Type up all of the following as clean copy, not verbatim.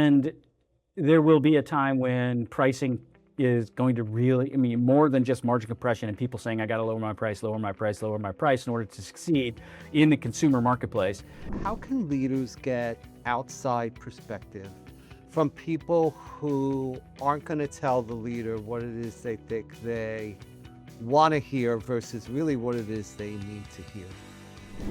And there will be a time when pricing is going to really, more than just margin compression and people saying, I got to lower my price, lower my price, lower my price in order to succeed in the consumer marketplace. How can leaders get outside perspective from people who aren't going to tell the leader what it is they think they want to hear versus really what it is they need to hear?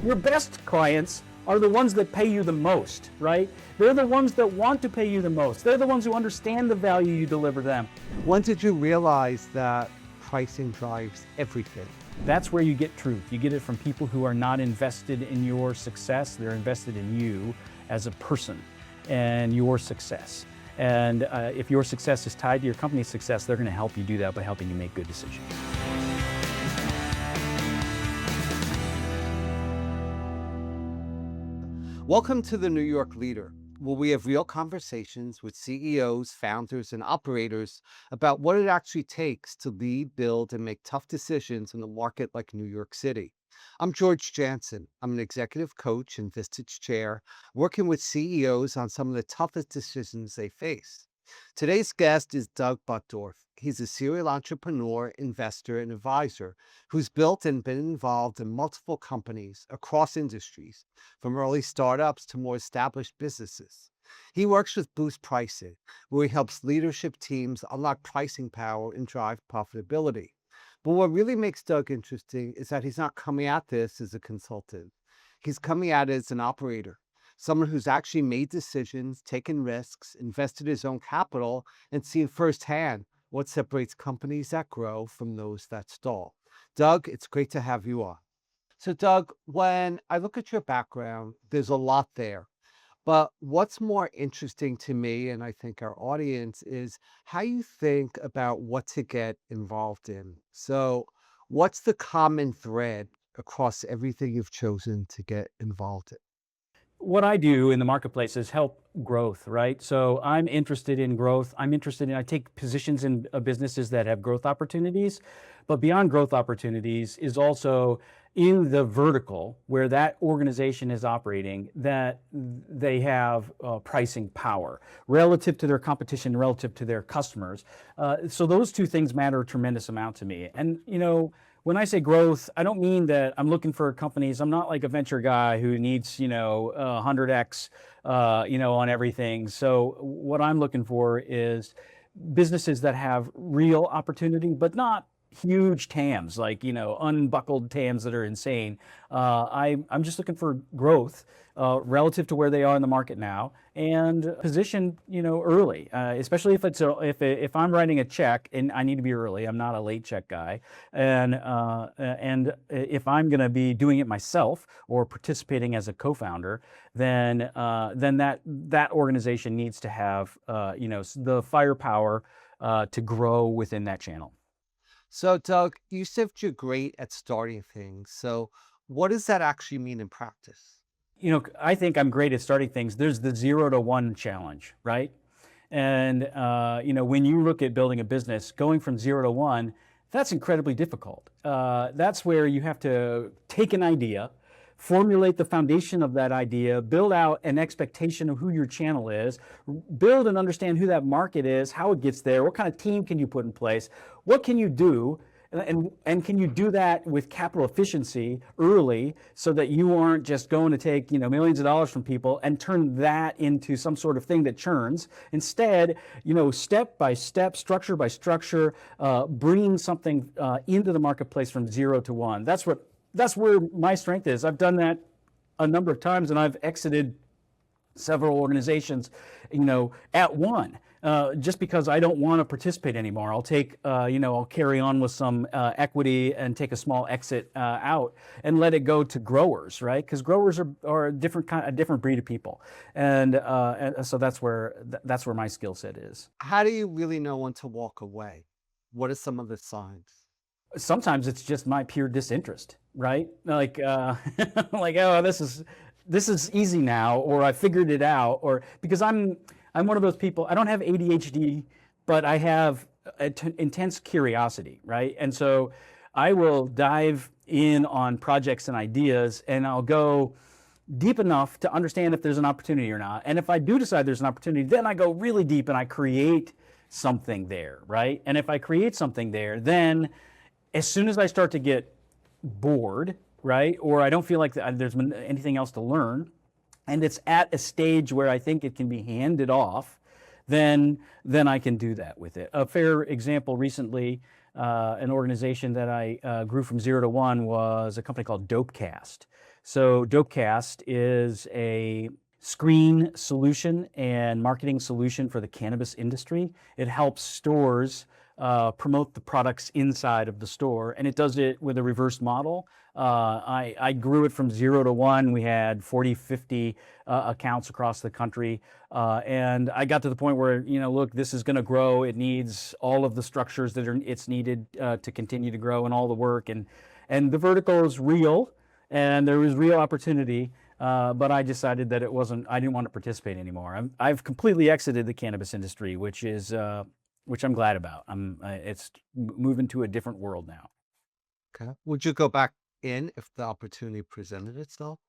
Your best clients are the ones that pay you the most, right? They're the ones that want to pay you the most. They're the ones who understand the value you deliver them. When did you realize that pricing drives everything? That's where you get truth. You get it from people who are not invested in your success. They're invested in you as a person and your success. And if your success is tied to your company's success, they're going to help you do that by helping you make good decisions. Welcome to the New York Leader, where we have real conversations with CEOs, founders, and operators about what it actually takes to lead, build, and make tough decisions in a market like New York City. I'm George Janson. I'm an executive coach and Vistage chair, working with CEOs on some of the toughest decisions they face. Today's guest is Doug Butdorf. He's a serial entrepreneur, investor, and advisor who's built and been involved in multiple companies across industries, from early startups to more established businesses. He works with Boost Pricing, where he helps leadership teams unlock pricing power and drive profitability. But what really makes Doug interesting is that he's not coming at this as a consultant. He's coming at it as an operator, someone who's actually made decisions, taken risks, invested his own capital, and seen firsthand what separates companies that grow from those that stall. Doug, it's great to have you on. So Doug, when I look at your background, there's a lot there. But what's more interesting to me, and I think our audience, is how you think about what to get involved in. So what's the common thread across everything you've chosen to get involved in? What I do in the marketplace is help growth, right? So I'm interested in growth. I take positions in businesses that have growth opportunities, but beyond growth opportunities is also in the vertical where that organization is operating, that they have pricing power relative to their competition, relative to their customers. So those two things matter a tremendous amount to me. And, when I say growth, I don't mean that I'm looking for companies. I'm not like a venture guy who needs, 100x, on everything. So what I'm looking for is businesses that have real opportunity, but not huge TAMs, like, unbuckled TAMs that are insane. I'm just looking for growth relative to where they are in the market now, and position, early, especially if I'm writing a check and I need to be early. I'm not a late check guy, and if I'm going to be doing it myself or participating as a co-founder, then that organization needs to have the firepower to grow within that channel. So Doug, you said you're great at starting things. So what does that actually mean in practice? I think I'm great at starting things. There's the 0 to 1 challenge, right? And, when you look at building a business, going from 0 to 1, that's incredibly difficult. That's where you have to take an idea, formulate the foundation of that idea, build out an expectation of who your channel is, build and understand who that market is, how it gets there, what kind of team can you put in place, what can you do, and can you do that with capital efficiency early so that you aren't just going to take millions of dollars from people and turn that into some sort of thing that churns. Instead, step by step, structure by structure, bringing something into the marketplace from 0 to 1. That's where my strength is. I've done that a number of times, and I've exited several organizations, at one. Just because I don't want to participate anymore. I'll take, I'll carry on with some equity and take a small exit out and let it go to growers, right? Because growers are a different breed of people, and so that's where my skill set is. How do you really know when to walk away? What are some of the signs? Sometimes it's just my pure disinterest, right? Like, like, oh, this is easy now, or I figured it out, or because I'm one of those people. I don't have ADHD, but I have intense curiosity, right? And so I will dive in on projects and ideas, and I'll go deep enough to understand if there's an opportunity or not. And if I do decide there's an opportunity, then I go really deep and I create something there, right? And if I create something there, then as soon as I start to get bored, right, or I don't feel like there's anything else to learn, and it's at a stage where I think it can be handed off, then I can do that with it. A fair example recently, an organization that I grew from 0 to 1 was a company called Dopecast. So Dopecast is a screen solution and marketing solution for the cannabis industry. It helps stores promote the products inside of the store, and it does it with a reverse model. I grew it from 0 to 1. We had 40, 50 accounts across the country. And I got to the point where, look, this is going to grow. It needs all of the structures that it's needed to continue to grow, and all the work. And the vertical is real, and there was real opportunity. But I decided that I didn't want to participate anymore. I've completely exited the cannabis industry, which I'm glad about. It's moving to a different world now. Okay. Would you go back in if the opportunity presented itself?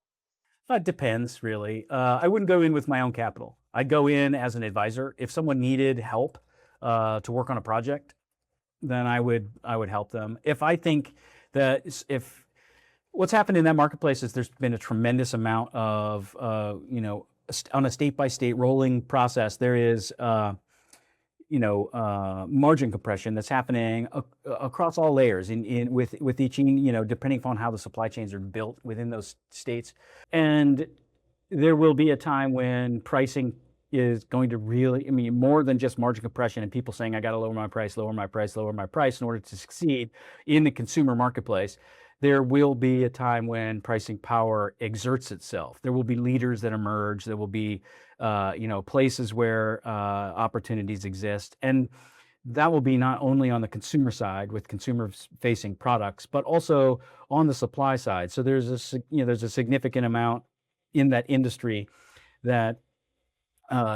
It depends, really. I wouldn't go in with my own capital. I'd go in as an advisor. If someone needed help to work on a project, then I would help them. If I think that if what's happened in that marketplace is there's been a tremendous amount of on a state by state rolling process, there is margin compression that's happening across all layers with each, depending upon how the supply chains are built within those states. And there will be a time when pricing is going to really, more than just margin compression and people saying, I got to lower my price in order to succeed in the consumer marketplace. There will be a time when pricing power exerts itself. There will be leaders that emerge. There will be, places where opportunities exist, and that will be not only on the consumer side with consumer-facing products, but also on the supply side. So there's a significant amount in that industry that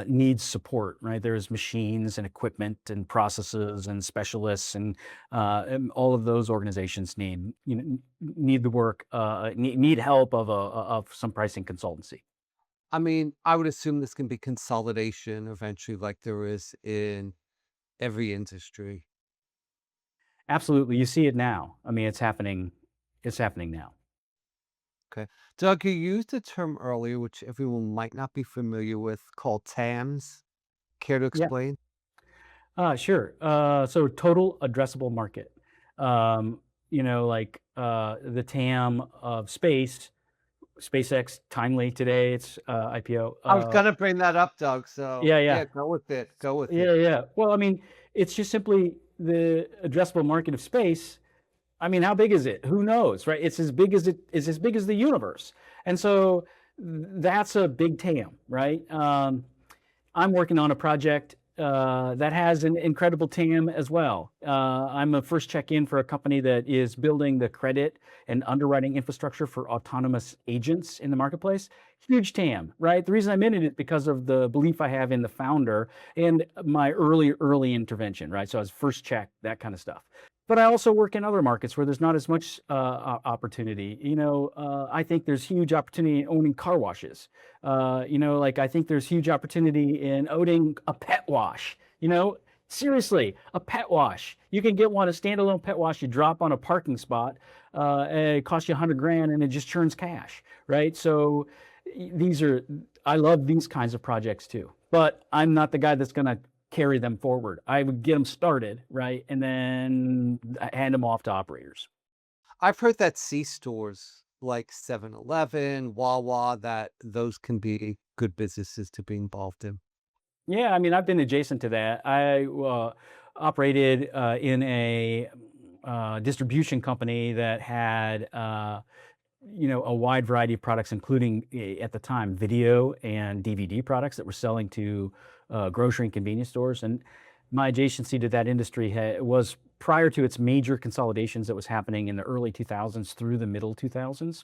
needs support, right? There's machines and equipment and processes and specialists, and all of those organizations need the work, need help of some pricing consultancy. I would assume this can be consolidation eventually, like there is in every industry. Absolutely, you see it now. It's happening. It's happening now. Okay. Doug, you used a term earlier, which everyone might not be familiar with, called TAMs. Care to Yeah. explain? Sure. So total addressable market. Like the TAM of space. SpaceX, timely today. It's IPO. I was gonna bring that up, Doug. So Yeah, yeah, yeah, go with it. Go with yeah, it. yeah. Well, it's just simply the addressable market of space. How big is it? Who knows, right? It's as big as the universe, and so that's a big TAM, right? I'm working on a project that has an incredible TAM as well. I'm a first check-in for a company that is building the credit and underwriting infrastructure for autonomous agents in the marketplace. Huge TAM, right? The reason I'm in it is because of the belief I have in the founder and my early intervention, right? So I was first check, that kind of stuff. But I also work in other markets where there's not as much opportunity. I think there's huge opportunity in owning car washes. I think there's huge opportunity in owning a pet wash. Seriously, a pet wash. You can get a standalone pet wash you drop on a parking spot. And it costs you $100,000 and it just churns cash, right? So I love these kinds of projects too. But I'm not the guy that's going to carry them forward. I would get them started, right? And then hand them off to operators. I've heard that C-stores like 7-Eleven, Wawa, that those can be good businesses to be involved in. Yeah, I've been adjacent to that. I operated in a distribution company that had a wide variety of products, including at the time video and DVD products that were selling to grocery and convenience stores. And my adjacency to that industry was prior to its major consolidations that was happening in the early 2000s through the middle 2000s,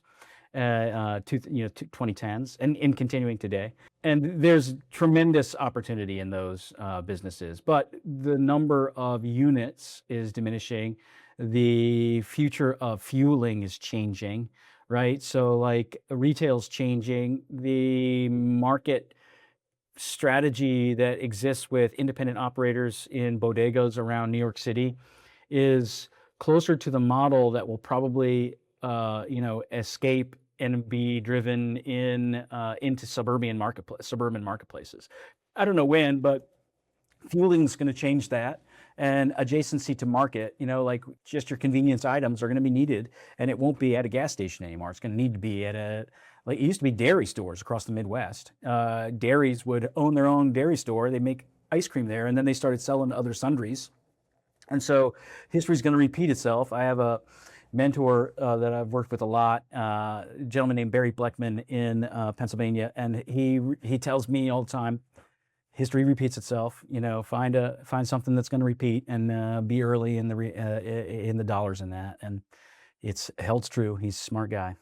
2010s, and in continuing today. And there's tremendous opportunity in those businesses, but the number of units is diminishing. The future of fueling is changing, right? So like retail's changing, the market strategy that exists with independent operators in bodegas around New York City is closer to the model that will probably, escape and be driven into suburban marketplaces. I don't know when, but fueling is going to change that, and adjacency to market, like just your convenience items are going to be needed, and it won't be at a gas station anymore. It's going to need to be at a like it used to be dairy stores across the Midwest. Dairies would own their own dairy store. They make ice cream there, and then they started selling to other sundries. And so history is going to repeat itself. I have a mentor that I've worked with a lot, a gentleman named Barry Bleckman in Pennsylvania, and he tells me all the time, history repeats itself. Find something that's going to repeat, and be early in the dollars in that. And it's held true. He's a smart guy.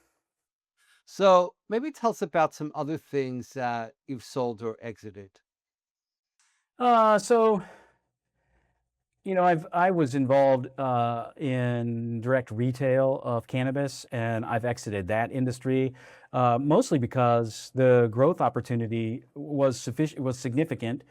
So maybe tell us about some other things that you've sold or exited. So I was involved in direct retail of cannabis, and I've exited that industry mostly because the growth opportunity was significant.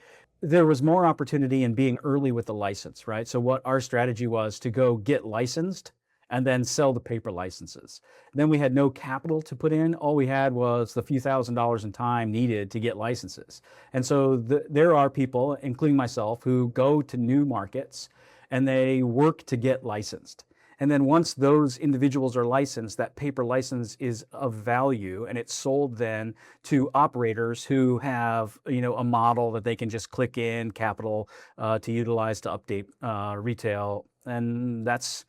There was more opportunity in being early with the license, right? So what our strategy was to go get licensed and then sell the paper licenses. Then we had no capital to put in. All we had was the few $1,000s in time needed to get licenses. And so there are people, including myself, who go to new markets and they work to get licensed. And then once those individuals are licensed, that paper license is of value, and it's sold then to operators who have, a model that they can just click in capital to utilize to update retail. And that's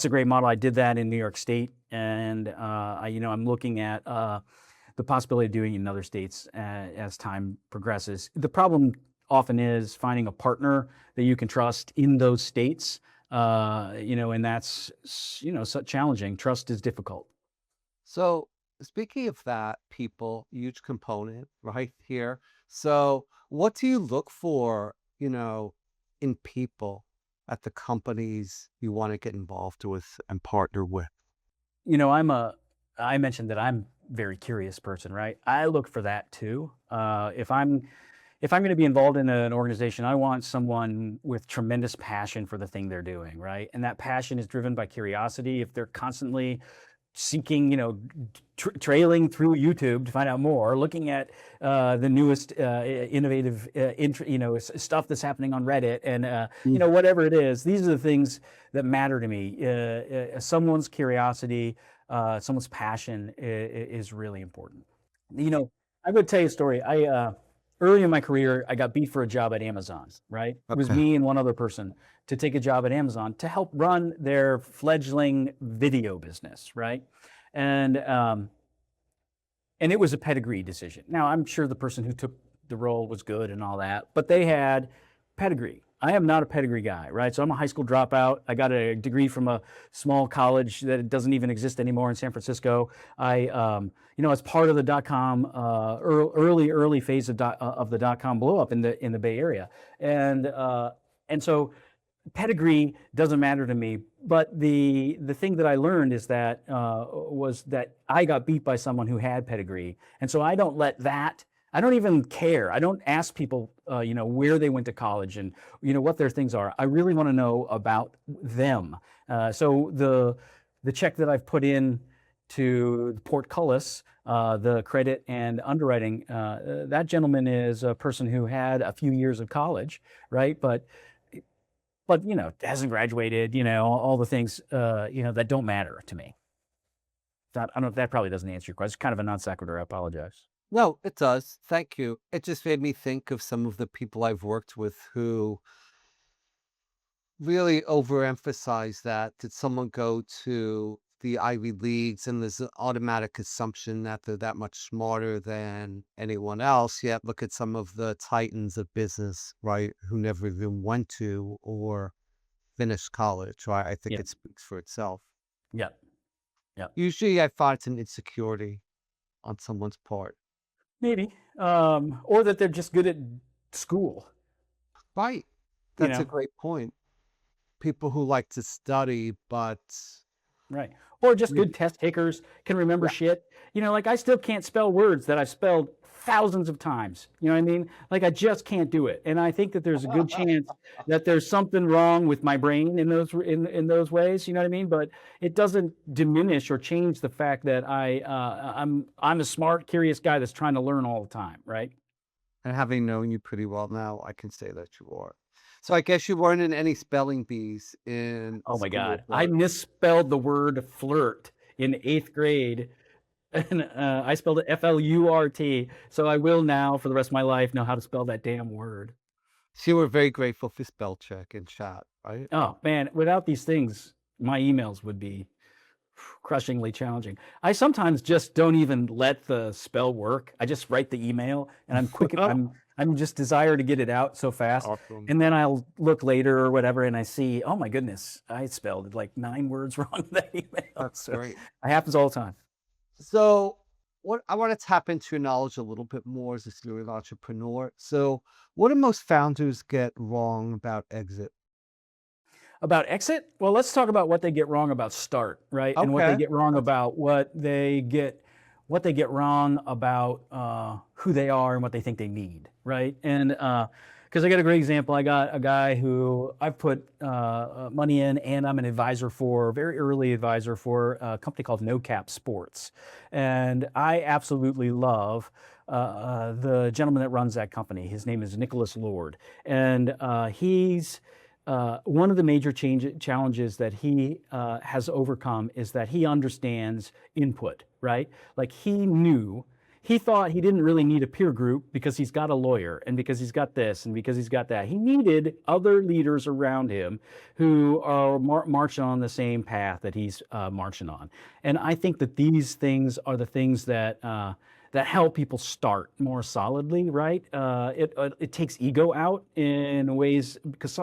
a great model. I did that in New York State, and I'm looking at the possibility of doing it in other states as time progresses. The problem often is finding a partner that you can trust in those states, and that's so challenging. Trust is difficult. So speaking of that, people, huge component right here. So what do you look for, in people at the companies you want to get involved with and partner with? You know, I mentioned that I'm a very curious person, right? I look for that too. If I'm going to be involved in an organization, I want someone with tremendous passion for the thing they're doing, right? And that passion is driven by curiosity. If they're constantly seeking, trailing through YouTube to find out more, looking at the newest innovative, stuff that's happening on Reddit, and whatever it is, these are the things that matter to me. Someone's curiosity, someone's passion is really important. I would tell you a story. I early in my career, I got beat for a job at Amazon, right? It was Okay. me and one other person to take a job at Amazon to help run their fledgling video business, right? And um, and it was a pedigree decision. Now, I'm sure the person who took the role was good and all that, but they had pedigree. I am not a pedigree guy, right? So I'm a high school dropout. I got a degree from a small college that doesn't even exist anymore in San Francisco. As part of the dot-com early phase of the dot-com blow up in the Bay Area, and so pedigree doesn't matter to me. But the thing that I learned is that was that I got beat by someone who had pedigree, and so I don't let that. I don't even care. I don't ask people, where they went to college and what their things are. I really want to know about them. So the check that I've put in to the portcullis, the credit and underwriting, that gentleman is a person who had a few years of college, right? But hasn't graduated, all the things that don't matter to me. I don't know if that probably doesn't answer your question. It's kind of a non sequitur. I apologize. No, it does. Thank you. It just made me think of some of the people I've worked with who really overemphasize that. Did someone go to the Ivy Leagues and there's an automatic assumption that they're that much smarter than anyone else? Yet look at some of the titans of business, right, who never even went to or finished college, right? I think Yeah, it speaks for itself. yeah, yeah. Usually I find it's an insecurity on someone's part. Maybe, or that they're just good at school. Right. You That's a know, great point. People who like to study, but right? or just Yeah. good test takers can remember Yeah. shit. Like I still can't spell words that I've spelled thousands of times. You know what I mean? Like I just can't do it. And I think that there's a good chance that there's something wrong with my brain in those ways. You know what I mean? But it doesn't diminish or change the fact that I'm a smart, curious guy that's trying to learn all the time, right? And having known you pretty well now, I can say that you are. So I guess you weren't in any spelling bees in Oh my school, God. I but misspelled the word flirt in eighth grade. And I spelled it F-L-U-R-T. So I will now, for the rest of my life, know how to spell that damn word. so you were very grateful for spell check and chat, right? Oh man, without these things, my emails would be crushingly challenging. I sometimes just don't even let the spell work. I just write the email and I'm quick. I'm just desire to get it out so fast. Awesome. And then I'll look later or whatever and I see, oh my goodness, I spelled like 9 words wrong in that email. That's So great. it happens all the time. So what I want to tap into your knowledge a little bit more as a serial entrepreneur. So what do most founders get wrong about exit? About exit? Well, let's talk about what they get wrong about start, right? And what they Okay. get wrong That's about what they get wrong about who they are and what they think they need, right? And because I got a great example, I got a guy who I've put money in, and I'm an advisor for, very early advisor for a company called No Cap Sports, and I absolutely love the gentleman that runs that company. His name is Nicholas Lord, and he's one of the major challenges that he has overcome is that he understands input, right? Like he thought he didn't really need a peer group because he's got a lawyer and because he's got this and because he's got that. He needed other leaders around him who are marching on the same path that he's marching on. And I think that these things are the things that help people start more solidly, right? It takes ego out in ways because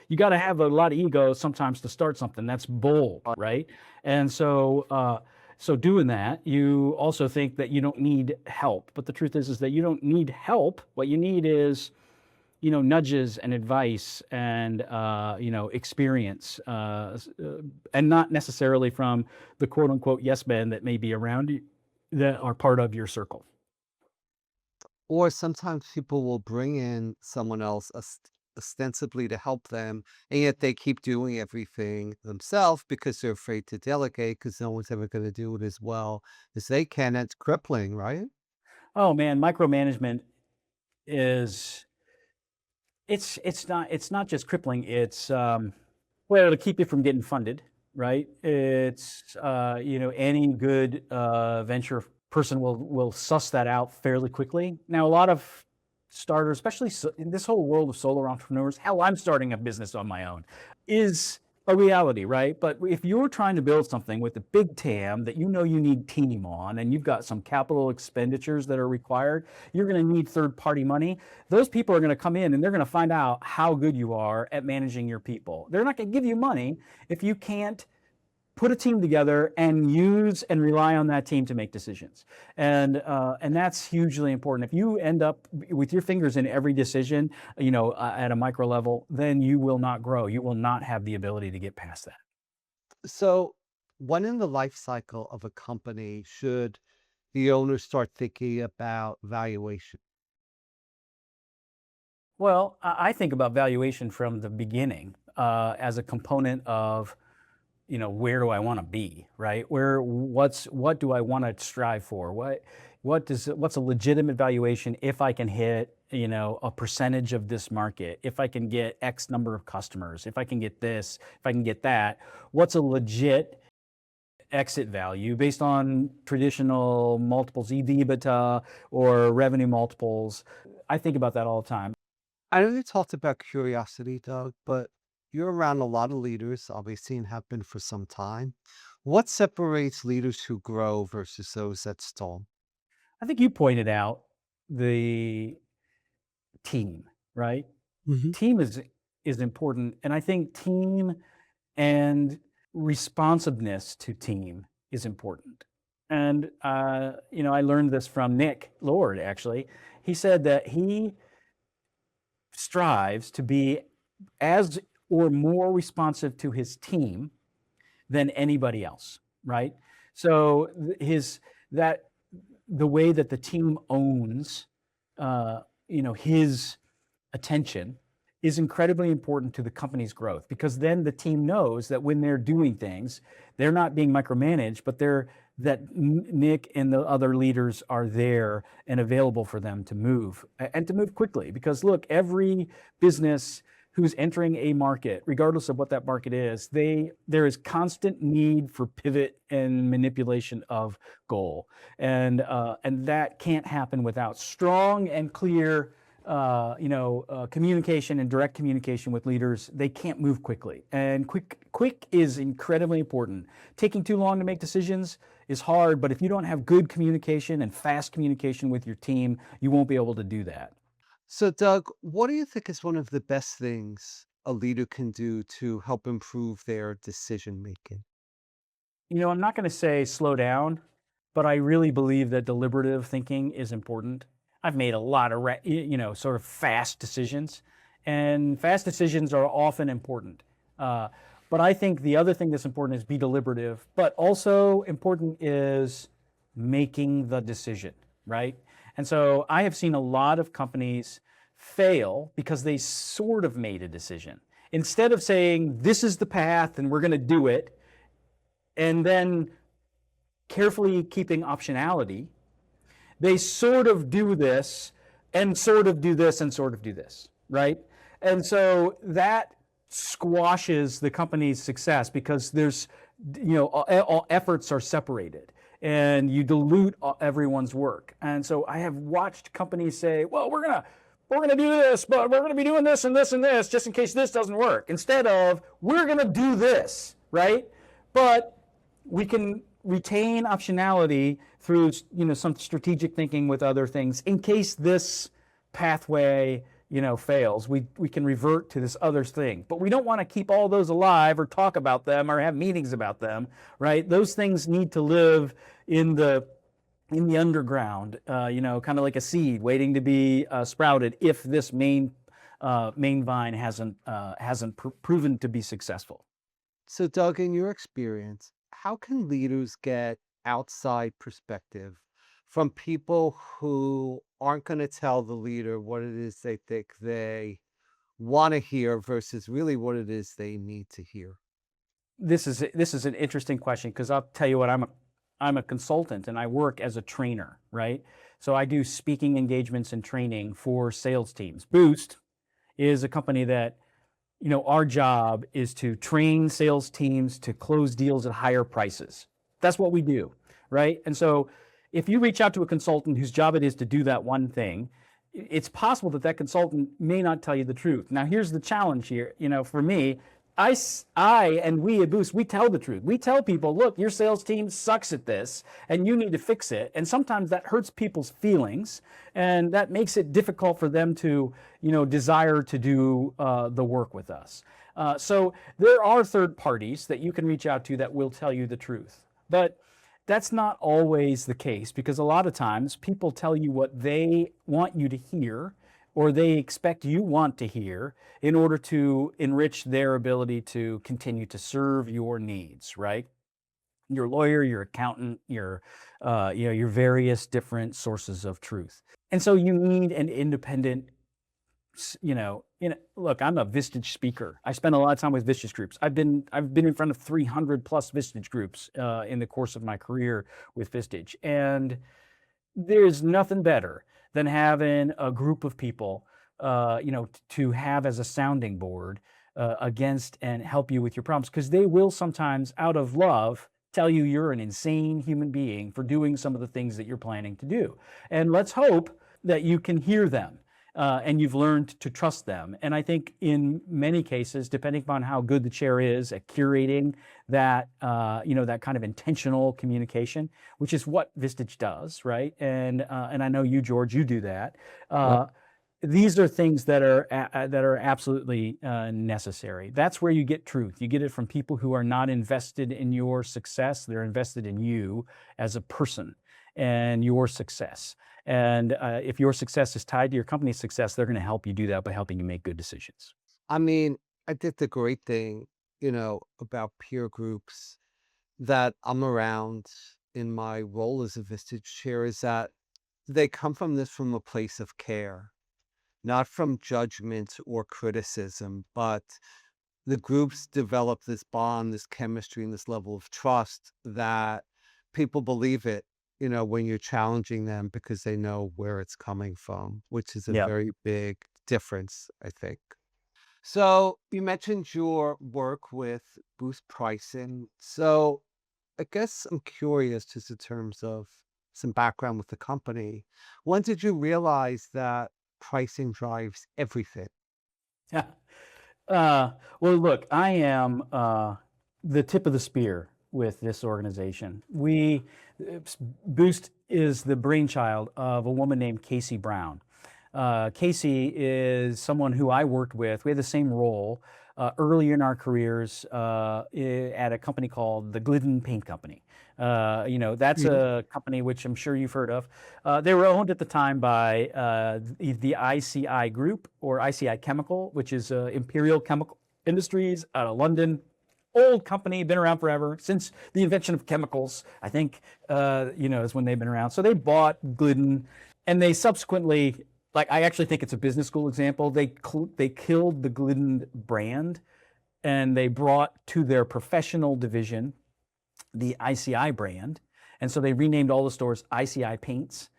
you got to have a lot of ego sometimes to start something. That's bold, right? And so doing that, you also think that you don't need help. But the truth is that you don't need help. What you need is, nudges and advice and, experience, and not necessarily from the quote unquote yes men that may be around you that are part of your circle. or sometimes people will bring in someone else ostensibly to help them, and yet they keep doing everything themselves because they're afraid to delegate because no one's ever going to do it as well as they can. It's crippling, right? Oh man, micromanagement is it's not just crippling. It's well, it'll keep you from getting funded, right? It's any good venture person will suss that out fairly quickly. Now, a lot of starters, especially in this whole world of solo entrepreneurs, hell, I'm starting a business on my own, is a reality, right? But if you're trying to build something with a big TAM that you need team on, and you've got some capital expenditures that are required, you're going to need third party money. Those people are going to come in and they're going to find out how good you are at managing your people. They're not going to give you money if you can't put a team together and use and rely on that team to make decisions. And that's hugely important. If you end up with your fingers in every decision, at a micro level, then you will not grow. You will not have the ability to get past that. So, when in the life cycle of a company should the owner start thinking about valuation? Well, I think about valuation from the beginning as a component of, where do I want to be, right? What do I want to strive for? What's a legitimate valuation if I can hit, a percentage of this market, if I can get X number of customers, if I can get this, if I can get that, what's a legit exit value based on traditional multiples, EV/EBITDA or revenue multiples? I think about that all the time. I know you talked about curiosity, Doug, but you're around a lot of leaders, obviously, and have been for some time. What separates leaders who grow versus those that stall? I think you pointed out the team, right? Hmm. Team is important, and I think team and responsiveness to team is important. And I learned this from Nick Lord. Actually, he said that he strives to be as or more responsive to his team than anybody else, right? So his that the way that the team owns, his attention is incredibly important to the company's growth because then the team knows that when they're doing things, they're not being micromanaged, but Nick and the other leaders are there and available for them to move and to move quickly. Because look, every business who's entering a market, regardless of what that market is, there is constant need for pivot and manipulation of goal, and that can't happen without strong and clear communication and direct communication with leaders. They can't move quickly, and quick is incredibly important. Taking too long to make decisions is hard, but if you don't have good communication and fast communication with your team, you won't be able to do that. So, Doug, what do you think is one of the best things a leader can do to help improve their decision making? I'm not going to say slow down, but I really believe that deliberative thinking is important. I've made a lot of, sort of fast decisions, and fast decisions are often important. Uh, but I think the other thing that's important is be deliberative, but also important is making the decision, right? And so I have seen a lot of companies fail because they sort of made a decision. Instead of saying, this is the path and we're going to do it, and then carefully keeping optionality, they sort of do this and sort of do this and sort of do this, right? And so that squashes the company's success because all efforts are separated and you dilute everyone's work. And so I have watched companies say, well, we're gonna do this, but we're gonna be doing this and this and this just in case this doesn't work. Instead of we're gonna do this, right? But we can retain optionality through some strategic thinking with other things in case this pathway fails. We can revert to this other thing, but we don't want to keep all those alive or talk about them or have meetings about them, right? Those things need to live in the underground, kind of like a seed waiting to be sprouted if this main vine hasn't proven to be successful. So, Doug, in your experience, how can leaders get outside perspective from people who aren't going to tell the leader what it is they think they want to hear versus really what it is they need to hear? This is an interesting question because I'll tell you what, I'm a consultant and I work as a trainer, right? So I do speaking engagements and training for sales teams. Boost is a company that our job is to train sales teams to close deals at higher prices. That's what we do, right? And so if you reach out to a consultant whose job it is to do that one thing, it's possible that that consultant may not tell you the truth. Now, here's the challenge here. For me, I and we at Boost, we tell the truth. We tell people, look, your sales team sucks at this and you need to fix it. And sometimes that hurts people's feelings and that makes it difficult for them to, desire to do the work with us. So there are third parties that you can reach out to that will tell you the truth. But that's not always the case because a lot of times people tell you what they want you to hear or they expect you want to hear in order to enrich their ability to continue to serve your needs, right? Your lawyer, your accountant, your various different sources of truth. And so you need an independent, look, I'm a Vistage speaker. I spend a lot of time with Vistage groups. I've been in front of 300 plus Vistage groups in the course of my career with Vistage. And there's nothing better than having a group of people, to have as a sounding board against and help you with your problems. Because they will sometimes, out of love, tell you you're an insane human being for doing some of the things that you're planning to do. And let's hope that you can hear them. And you've learned to trust them. And I think in many cases, depending upon how good the chair is at curating that, that kind of intentional communication, which is what Vistage does, right? And I know you, George, you do that. These are things that are absolutely necessary. That's where you get truth. You get it from people who are not invested in your success. They're invested in you as a person and your success. And if your success is tied to your company's success, they're going to help you do that by helping you make good decisions. I mean, I think the great thing, about peer groups that I'm around in my role as a Vistage chair is that they come from a place of care, not from judgment or criticism, but the groups develop this bond, this chemistry, and this level of trust that people believe it, when you're challenging them because they know where it's coming from, which is a Yeah. very big difference, I think. So you mentioned your work with boost pricing. So I guess I'm curious just in terms of some background with the company. When did you realize that pricing drives everything? Yeah. Well, look, I am the tip of the spear with this organization. Boost is the brainchild of a woman named Casey Brown. Casey is someone who I worked with. We had the same role early in our careers at a company called the Glidden Paint Company. That's Mhm. a company which I'm sure you've heard of. They were owned at the time by the ICI Group or ICI Chemical, which is Imperial Chemical Industries out of London. Old company, been around forever since the invention of chemicals. I think is when they've been around. So they bought Glidden, and they subsequently, like, I actually think it's a business school example. They killed the Glidden brand, and they brought to their professional division the ICI brand. And so they renamed all the stores ICI Paints,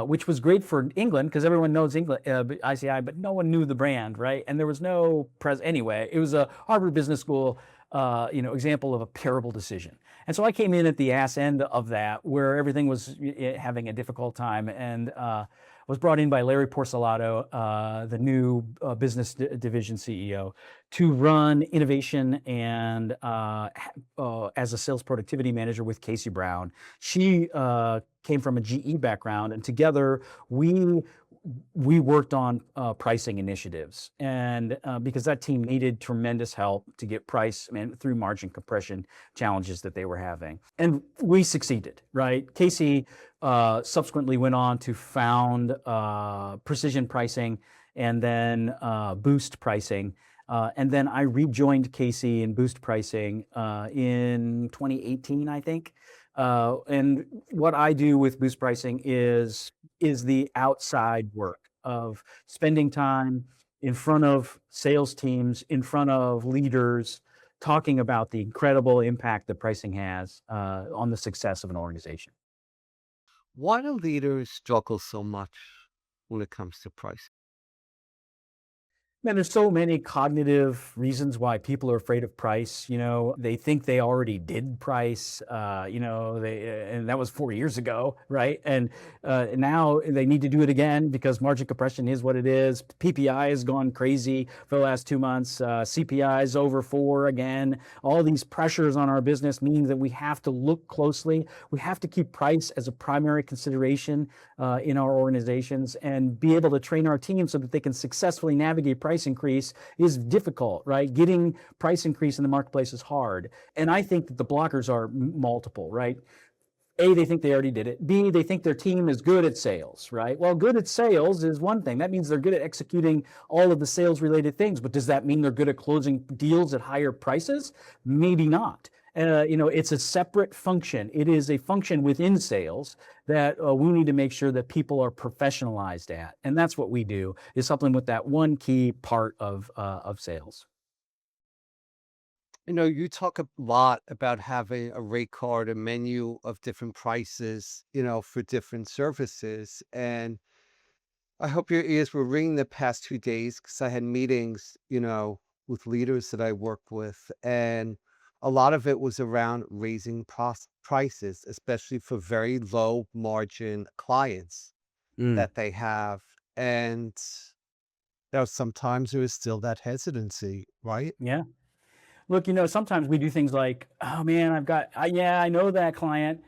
which was great for England because everyone knows England, ICI, but no one knew the brand, right? And there was no anyway. It was a Harvard Business School, example of a terrible decision. And so I came in at the ass end of that, where everything was having a difficult time, and was brought in by Larry Porcelato, the new business division CEO, to run innovation and as a sales productivity manager with Casey Brown. She came from a GE background, and together we worked on pricing initiatives, and because that team needed tremendous help to get price through margin compression challenges that they were having, and we succeeded. Right, Casey subsequently went on to found Precision Pricing, and then Boost Pricing. And then I rejoined Casey in Boost Pricing in 2018, I think. And what I do with Boost Pricing is the outside work of spending time in front of sales teams, in front of leaders, talking about the incredible impact that pricing has on the success of an organization. Why do leaders struggle so much when it comes to price? Man, there's so many cognitive reasons why people are afraid of price. They think they already did price. And that was 4 years ago, right? And now they need to do it again because margin compression is what it is. PPI has gone crazy for the last 2 months. CPI is over 4 again. All these pressures on our business mean that we have to look closely. We have to keep price as a primary consideration in our organizations, and be able to train our team so that they can successfully navigate price increase is difficult, right? Getting price increase in the marketplace is hard. And I think that the blockers are multiple, right? A, they think they already did it. B, they think their team is good at sales, right? Well, good at sales is one thing. That means they're good at executing all of the sales related things. But does that mean they're good at closing deals at higher prices? Maybe not. It's a separate function. It is a function within sales that we need to make sure that people are professionalized at. And that's what we do, is supplement with that one key part of sales. You talk a lot about having a rate card, a menu of different prices, for different services. And I hope your ears were ringing the past 2 days because I had meetings, with leaders that I work with. And a lot of it was around raising prices, especially for very low margin clients Mm, that they have. And sometimes there is still that hesitancy, right? yeah. Look, sometimes we do things like, oh man, yeah, I know that client.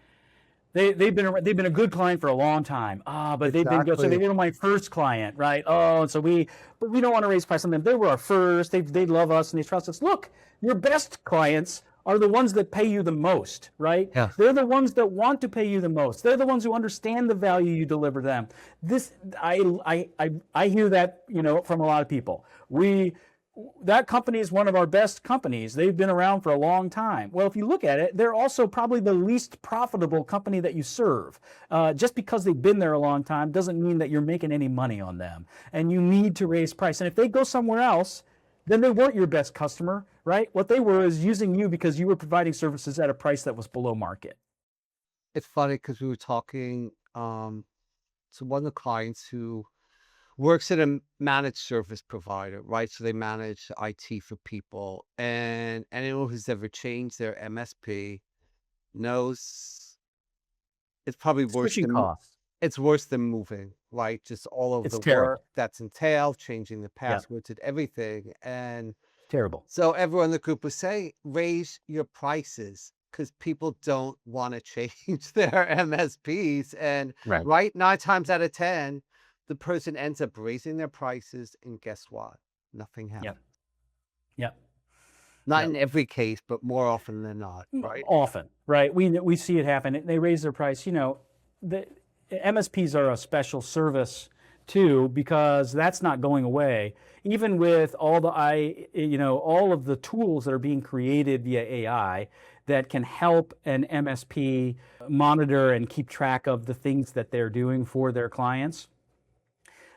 They've been a good client for a long time. But they've been good. So they Exactly. were my first client, right? Oh, and so but we don't want to raise price on them. They were our first. They love us and they trust us. Look, your best clients are the ones that pay you the most, right? Yeah. They're the ones that want to pay you the most. They're the ones who understand the value you deliver them. This, I hear that, from a lot of people. that company is one of our best companies. They've been around for a long time. Well, if you look at it, they're also probably the least profitable company that you serve. Just because they've been there a long time doesn't mean that you're making any money on them. And you need to raise price. And if they go somewhere else, then they weren't your best customer, right? What they were is using you because you were providing services at a price that was below market. It's funny because we were talking to one of the clients who works at a managed service provider, right? So they manage IT for people. And anyone who's ever changed their MSP knows it's probably worse Switching than costs. it's worse than moving, right? Just all of It's the work terrible. that's entailed, changing the Yeah, passwords and everything. And terrible. so everyone in the group was saying, raise your prices because people don't want to change their MSPs. And Right. right, 9 times out of 10, the person ends up raising their prices, and guess what? Nothing Yep. happens. Yep. Not Yep. in every case, but more often than not, right? Often, right? We see it happen. They raise their price. The MSPs are a special service too, because that's not going away. Even with all all of the tools that are being created via AI that can help an MSP monitor and keep track of the things that they're doing for their clients.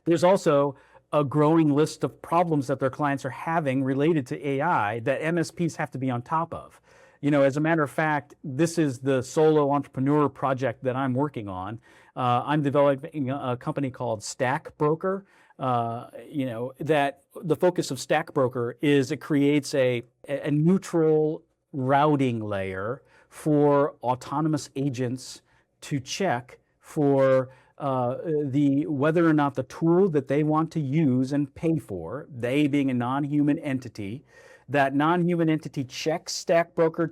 There's also a growing list of problems that their clients are having related to AI that MSPs have to be on top of. As a matter of fact, this is the solo entrepreneur project that I'm working on. I'm developing a company called Stack Broker. That the focus of Stack Broker is it creates a neutral routing layer for autonomous agents to check for whether or not the tool that they want to use and pay for, they being a non-human entity, that non-human entity checks Stack Broker,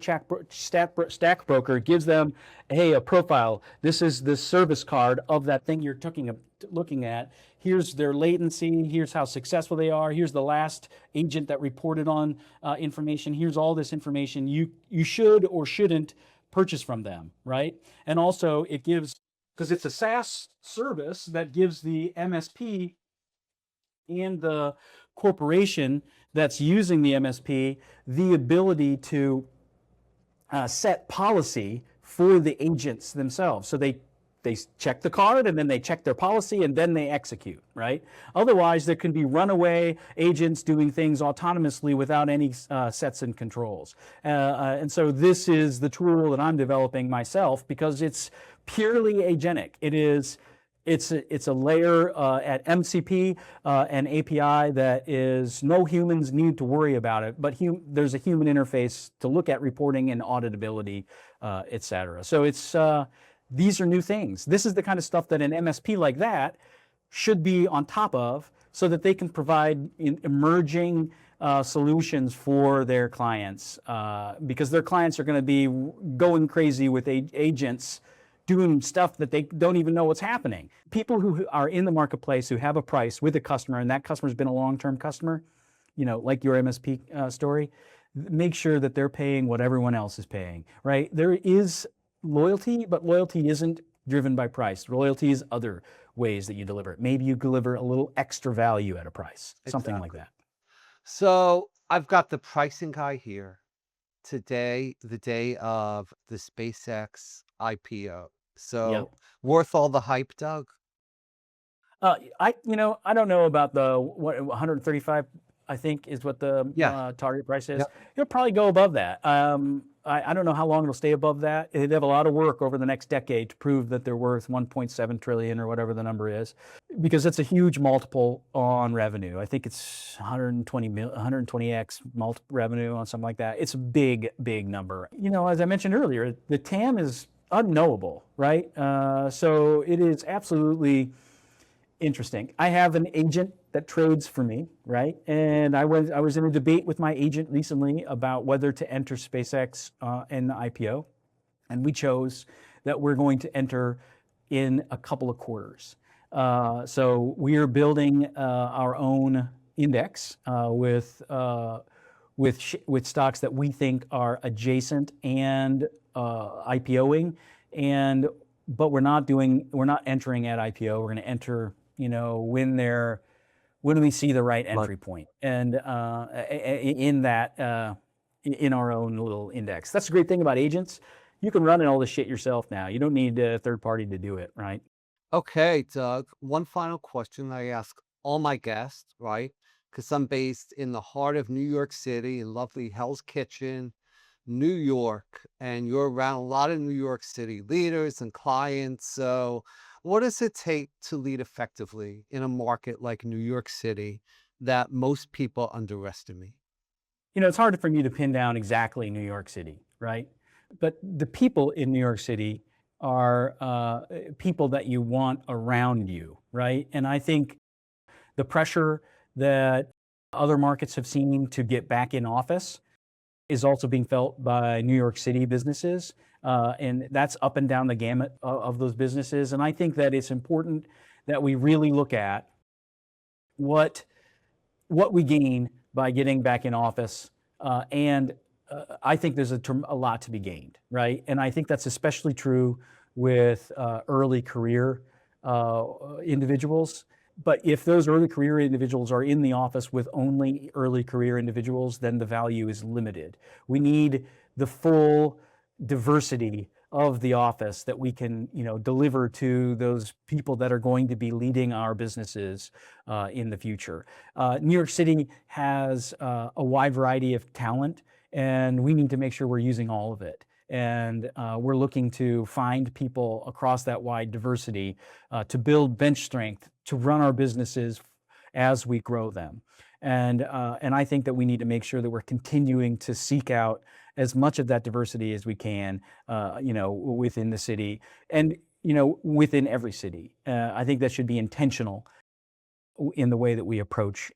Stack Broker gives them, hey, a profile. This is the service card of that thing you're looking at. Here's their latency. Here's how successful they are. Here's the last agent that reported on information. Here's all this information you should or shouldn't purchase from them, right? And also it gives, because it's a SaaS service that gives the MSP and the corporation that's using the MSP the ability to set policy for the agents themselves. So they check the card and then they check their policy and then they execute, right? Otherwise, there can be runaway agents doing things autonomously without any sets and controls. And so this is the tool that I'm developing myself because it's purely agentic. It's a layer at MCP, an API that is no humans need to worry about it, but there's a human interface to look at reporting and auditability, et cetera. So these are new things. This is the kind of stuff that an MSP like that should be on top of so that they can provide emerging solutions for their clients because their clients are going to be going crazy with agents doing stuff that they don't even know what's happening. People who are in the marketplace who have a price with a customer and that customer's been a long-term customer, like your MSP story, make sure that they're paying what everyone else is paying, right? There is loyalty, but loyalty isn't driven by price. Loyalty is other ways that you deliver it. Maybe you deliver a little extra value at a price, something like that. So I've got the pricing guy here today, the day of the SpaceX IPO. Yeah. So worth all the hype, Doug? I don't know about the 135. I think is what the Yeah. target price is. Yep. It'll probably go above that. I don't know how long it'll stay above that. They have a lot of work over the next decade to prove that they're worth 1.7 trillion or whatever the number is, because it's a huge multiple on revenue. I think it's 120x revenue on something like that. It's a big, big number. As I mentioned earlier, the TAM is unknowable, right? So it is absolutely interesting. I have an agent that trades for me, right? And I was in a debate with my agent recently about whether to enter SpaceX in the IPO, and we chose that we're going to enter in a couple of quarters. So we are building our own index with stocks that we think are adjacent and IPOing, but we're not entering at IPO. We're going to enter, when when do we see the right Like, entry point? And in that, in our own little index. That's the great thing about agents. You can run all this shit yourself now. You don't need a third party to do it, right? okay, Doug, one final question I ask all my guests, right? Because I'm based in the heart of New York City in lovely Hell's Kitchen, New York, and you're around a lot of New York City leaders and clients. So, what does it take to lead effectively in a market like New York City that most people underestimate? It's hard for me to pin down exactly New York City, right? But the people in New York City are people that you want around you, right? And I think the pressure that other markets have seen to get back in office is also being felt by New York City businesses. And that's up and down the gamut of those businesses. And I think that it's important that we really look at what what we gain by getting back in office. And I think there's a lot to be gained, right? And I think that's especially true with early career individuals. But if those early career individuals are in the office with only early career individuals, then the value is limited. We need the full diversity of the office that we can, deliver to those people that are going to be leading our businesses in the future. New York City has a wide variety of talent, and we need to make sure we're using all of it. And we're looking to find people across that wide diversity to build bench strength to run our businesses as we grow them. And I think that we need to make sure that we're continuing to seek out as much of that diversity as we can, within the city and within every city. I think that should be intentional in the way that we approach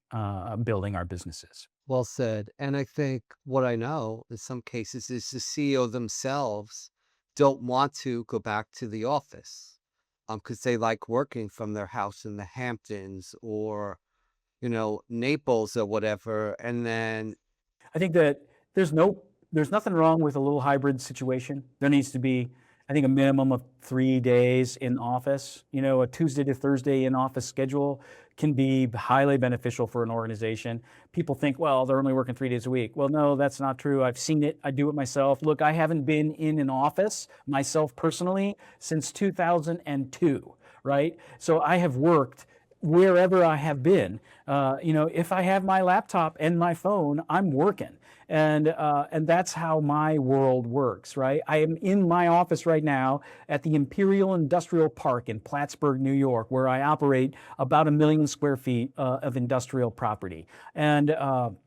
building our businesses. Well said. And I think what I know in some cases is the CEO themselves don't want to go back to the office because they like working from their house in the Hamptons or, Naples or whatever. And then, I think that there's nothing wrong with a little hybrid situation. There needs to be, I think, a minimum of 3 days in office. A Tuesday to Thursday in office schedule can be highly beneficial for an organization. People think, well, they're only working 3 days a week. Well, no, that's not true. I've seen it. I do it myself. Look, I haven't been in an office myself personally since 2002, right? So I have worked wherever I have been. If I have my laptop and my phone, I'm working. And that's how my world works, right? I am in my office right now at the Imperial Industrial Park in Plattsburgh, New York, where I operate about 1 million square feet of industrial property. And I'm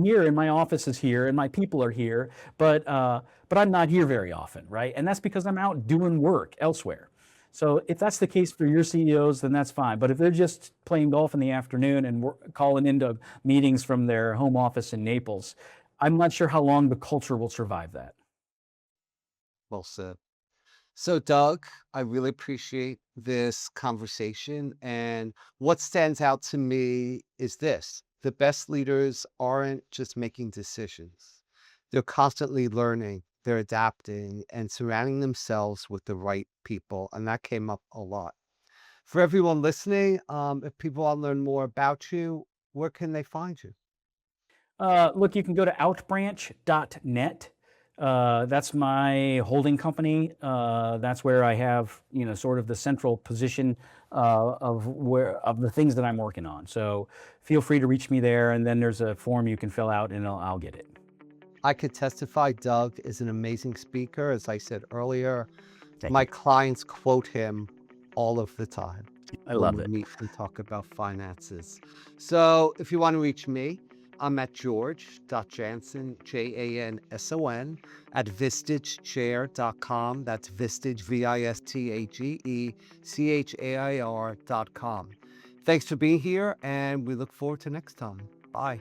here, and my office is here, and my people are here, but I'm not here very often, right? And that's because I'm out doing work elsewhere. So if that's the case for your CEOs, then that's fine. But if they're just playing golf in the afternoon and calling into meetings from their home office in Naples, I'm not sure how long the culture will survive that. well said. So, Doug, I really appreciate this conversation. And what stands out to me is this: the best leaders aren't just making decisions, they're constantly learning, they're adapting, and surrounding themselves with the right people. And that came up a lot. For everyone listening, if people want to learn more about you, where can they find you? Look, you can go to outbranch.net. That's my holding company. That's where I have, sort of the central position of the things that I'm working on. So feel free to reach me there, and then there's a form you can fill out, and I'll get it. I could testify Doug is an amazing speaker. As I said earlier, Thank my you. clients quote him all of the time I when love we it. meet and talk about finances. So if you want to reach me, I'm at George.Janson, Janson, at vistagechair.com. That's Vistage, VISTAGECHAIR.com. Thanks for being here, and we look forward to next time. Bye.